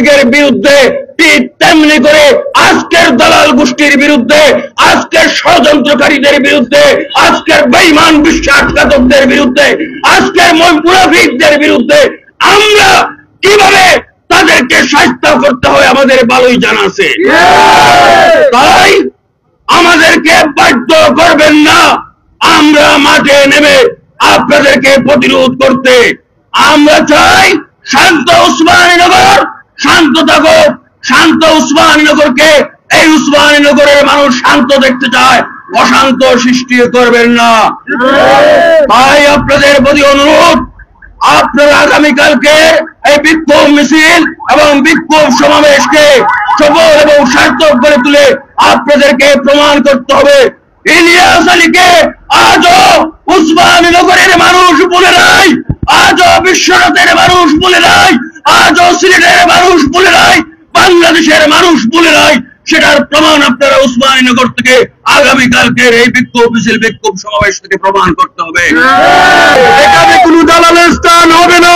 লীগের বিরুদ্ধে ঠিক তেমনি করে আজকের দালাল গোষ্ঠীর বিরুদ্ধে, আজকের ষড়যন্ত্রকারীদের বিরুদ্ধে, আজকের বেঈমান বিশ্বাসঘাতকদের বিরুদ্ধে, আজকের মুনাফিকদের বিরুদ্ধে আমরা কিভাবে তাদেরকে শায়েস্তা করতে হয় আমাদের ভালোই জানা আছে। তাই আমাদেরকে বাধ্য করবেন না আমরা মাঠে নেমে আপনাদেরকে প্রতিরোধ করতে। আমরা চাই শান্ত উসমানীনগর শান্ত থাকুক, শান্ত উসমানীনগরকে, এই উসমানীনগরের মানুষ শান্ত দেখতে চায়, অশান্ত সৃষ্টি করবেন না। তাই আপনাদের প্রতি অনুরোধ, আপনারা আগামীকালকে এই বিক্ষোভ মিছিল এবং বিক্ষোভ সমাবেশকে সফল এবং সার্থক করে তুলে আপনাদেরকে প্রমাণ করতে হবে ইলিয়াস আলীকে আজও উসমানীনগরের মানুষ বলে নাই, আজও বিশ্বনাথের মানুষ বলে নাই, আজও সিলেটের মানুষ বলে নাই, বাংলাদেশের মানুষ বলে নাই। সেটার প্রমাণ আপনারা উসমানীনগর থেকে আগামীকালকের এই বিক্ষোভ মিছিল বিক্ষোভ সমাবেশ থেকে প্রমাণ করতে হবে। এখানে কোনো দালালের স্থান হবে না।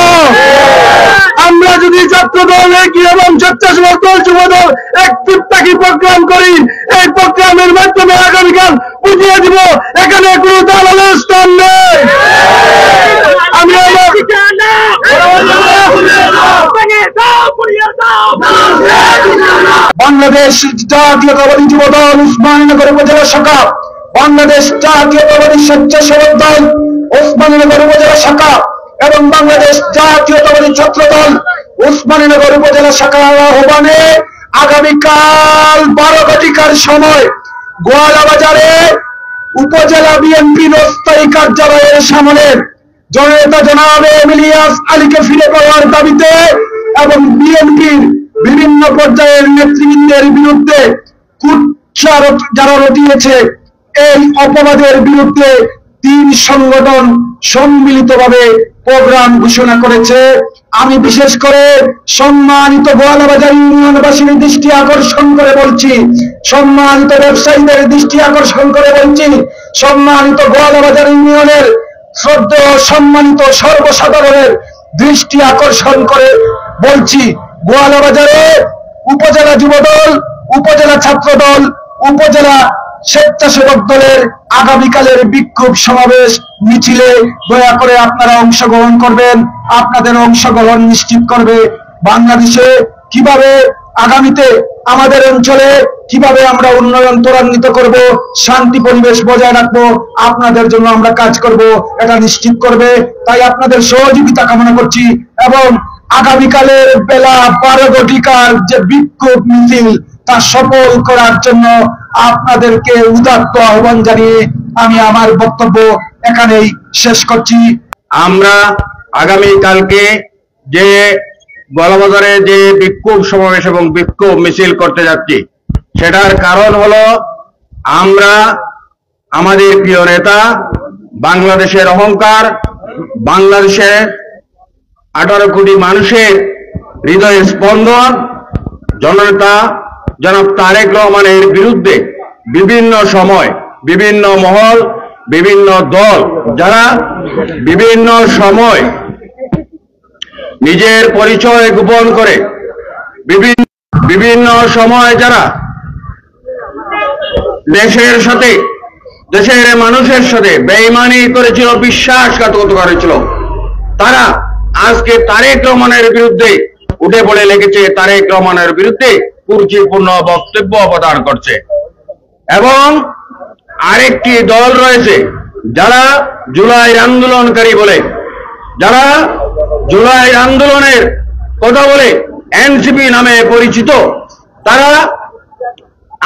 আমরা যদি ছাত্র দল এবং স্বেচ্ছাসেবক দল যুব দল একটি প্রোগ্রাম করি, এই প্রোগ্রামের মাধ্যমে আগামীকাল বুঝিয়ে দিব এখানে কোনো দালালের স্থান নেই। আমি বাংলাদেশ জাতীয়তাবাদী যুব দল উসমানীনগর উপজেলা শাখা, বাংলাদেশ জাতীয়তাবাদী স্বেচ্ছাসেবক দল উসমানীনগর উপজেলা শাখা এবং বাংলাদেশ জাতীয়তাবাদী ছাত্র দল উসমানীনগর উপজেলা শাখার আহ্বানে আগামীকাল 12 ঘটিকার সময় গোয়ালা বাজারে উপজেলা বিএনপির অস্থায়ী কার্যালয়ের সামনে জননেতা জনাব ইলিয়াস আলীকে ফিরে পাওয়ার দাবিতে এবং বিএনপির বিভিন্ন পর্যায়ের নেতৃবৃন্দের বিরুদ্ধে কুৎসা যারা রটিয়েছে এই অপবাদের বিরুদ্ধে 3 সংগঠন সম্মিলিতভাবে প্রোগ্রাম ঘোষণা করেছে। আমি বিশেষ করে সম্মানিত গোয়ালাবাজার ইউনিয়নবাসীর দৃষ্টি আকর্ষণ করে বলছি, সম্মানিত ব্যবসায়ীদের দৃষ্টি আকর্ষণ করে বলছি, সম্মানিত গোয়ালাবাজার ইউনিয়নের শ্রদ্ধেয় সম্মানিত সর্বসাধারণের দৃষ্টি আকর্ষণ করে বলছি, গোয়ালাবাজারে উপজেলা যুবদল, উপজেলা ছাত্র দল, উপজেলা স্বেচ্ছাসেবক দলের আগামীকালের বিক্ষোভ সমাবেশ মিছিলে দয়া করে আপনারা অংশগ্রহণ করবেন। আপনাদের অংশগ্রহণ নিশ্চিত করবে বাংলাদেশে কিভাবে আগামীতে আমাদের অঞ্চলে কিভাবে আমরা উন্নয়ন ত্বরান্বিত করব, শান্তি পরিবেশ বজায় রাখবো, আপনাদের জন্য আমরা কাজ করব, এটা নিশ্চিত করবে। তাই আপনাদের সহযোগিতা কামনা করছি এবং আগামীকালের বেলা 12 ঘটিকার যে বিক্ষোভ মিছিল তা সফল করার জন্য আপনাদেরকে উদাত্ত আহ্বান জানিয়ে আমি আমার বক্তব্য এখানেই শেষ করছি। আমরা আগামীকালকে যে গোয়ালাবাজারে যে বিক্ষোভ সমাবেশ এবং বিক্ষোভ মিছিল করতে যাচ্ছি, সেটার কারণ হলো আমরা আমাদের প্রিয় নেতা, বাংলাদেশের অহংকার, বাংলাদেশের 18 কোটি মানুষের হৃদয়ের স্পন্দন জননেতা জনাব তারেক রহমানের বিরুদ্ধে বিভিন্ন সময় বিভিন্ন মহল বিভিন্ন দল যারা বিভিন্ন সময় নিজের পরিচয় গোপন করে বিভিন্ন সময় যারা দেশের সাথে দেশের মানুষের সাথে বেঈমানি করেছিল, বিশ্বাসঘাতকতা করেছিল, তারা আজকে তারেক রহমানের বিরুদ্ধে উঠে পড়ে লেগেছে, তারেক রহমানের বিরুদ্ধে কুরুচিপূর্ণ বক্তব্য প্রদান করছে। এবং আরেকটি দল রয়েছে যারা জুলাই আন্দোলনকারী বলে, যারা জুলাই আন্দোলনের কথা বলে এনসিপি নামে পরিচিত, তারা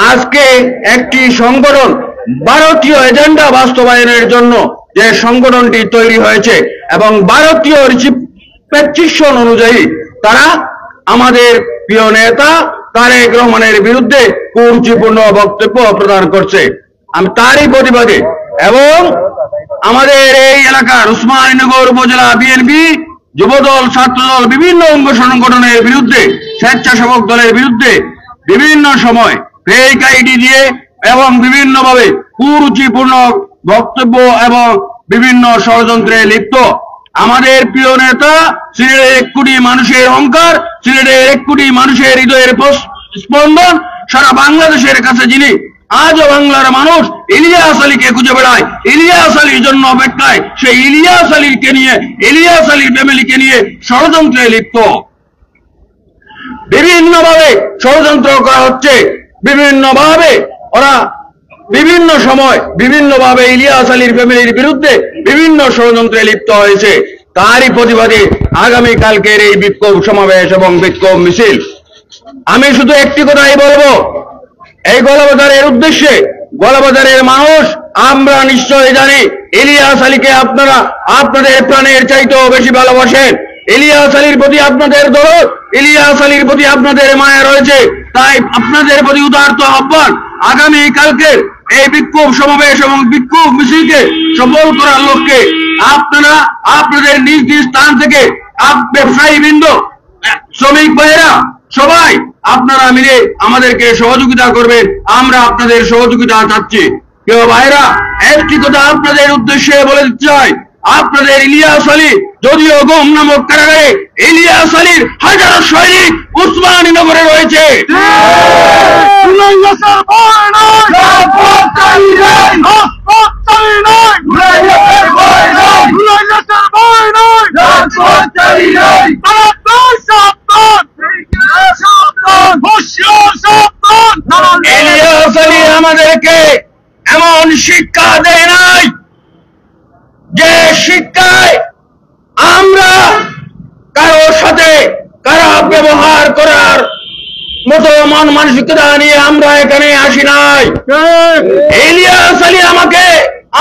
আজকে একটি সংগঠন ভারতীয় এজেন্ডা বাস্তবায়নের জন্য যে সংগঠনটি তৈরি হয়েছে এবং ভারতীয় প্রেসক্রিপশন অনুযায়ী তারা আমাদের প্রিয় নেতা তারেক রহমানের বিরুদ্ধে কুরুচিপূর্ণ বক্তব্য প্রদান করছে। আমি তারই প্রতিবাদে এবং আমাদের এই এলাকার উসমানীনগর উপজেলা বিএনপি, যুবদল, ছাত্রদল, বিভিন্ন অঙ্গ সংগঠনের বিরুদ্ধে, স্বেচ্ছাসেবক দলের বিরুদ্ধে বিভিন্ন সময় ফেক আইডি দিয়ে এবং বিভিন্নভাবে কুরুচিপূর্ণ বক্তব্য এবং বিভিন্ন ষড়যন্ত্রে লিপ্ত আমাদের প্রিয় নেতা, সিলেটের 1 কোটি মানুষের অহংকার, সিলেটের 1 কোটি মানুষের হৃদয়ের স্পন্দন, সারা বাংলাদেশের কাছে যিনি আজও বাংলার মানুষ ইলিয়াস আলীকে খুঁজে বেড়ায়, ইলিয়াস আলীর জন্য অপেক্ষায়, সেই ইলিয়াস আলীকে নিয়ে, ইলিয়াস আলীর ফ্যামিলিকে নিয়ে ষড়যন্ত্রে লিপ্ত। বিভিন্নভাবে ষড়যন্ত্র করা হচ্ছে, বিভিন্নভাবে ওরা বিভিন্ন সময় বিভিন্নভাবে ইলিয়াস আলীর ফ্যামিলির বিরুদ্ধে বিভিন্ন ষড়যন্ত্রে লিপ্ত হয়েছে। তারই প্রতিবাদে আগামীকালকের এই বিক্ষোভ সমাবেশ এবং বিক্ষোভ মিছিল। আমি শুধু একটি কথাই বলবো, এই গলাবাজারের উদ্দেশ্যে, গলাবাজারের মানুষ আমরা নিশ্চয়ই জানি ইলিয়াস আলীকে আপনারা আপনাদের প্রাণের চাইতেও বেশি ভালোবাসেন। ইলিয়াস আলীর প্রতি আপনাদের দরদ, ইলিয়াস আলীর প্রতি আপনাদের মায়া রয়েছে। তাই আপনাদের প্রতি উদারত আহ্বান, আগামীকালকের এই বিক্ষোভ সমাবেশ এবং বিক্ষোভ মিছিলকে সফল করার লক্ষ্যে আপনারা আপনাদের নিজ নিজ স্থান থেকে ব্যবসায়ী বৃন্দ, শ্রমিক ভাইয়েরা সবাই আপনারা মিলে আমাদেরকে সহযোগিতা করবেন। আমরা আপনাদের সহযোগিতা চাচ্ছি। কেউ ভাইরা একটি কথা আপনাদের উদ্দেশ্যে বলে দিতে চাই, আপনাদের ইলিয়াস আলী যদিও গুম নামক কারাগারে, ইলিয়াস আলীর হাজারো সৈনিক উসমানীনগরে রয়েছে। ইলিয়াস আলী আমাদেরকে এমন শিক্ষা দেয় নাই যে শিক্ষায় আমরা কারোর সাথে খারাপ ব্যবহার করার মতো মন মানসিকতা নিয়ে আমরা এখানে আসি নাই। ইলিয়াস আলী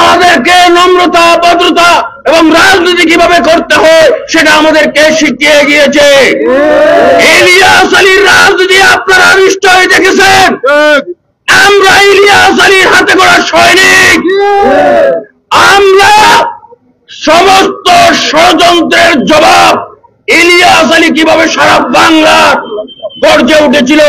আমাদেরকে নম্রতা, ভদ্রতা এবং রাজনীতি কিভাবে করতে হয় সেটা আমাদেরকে শিখিয়ে গিয়েছে। ইলিয়াস আলীর রাজনীতি আপনারা নিশ্চয়ই দেখেছেন। আমরা ইলিয়াস আলীর হাতে গড়া সৈনিক। আমরা সমস্ত ষড়যন্ত্রের জবাব ইলিয়াস আলী কিভাবে সারা বাংলা গর্জে উঠেছিল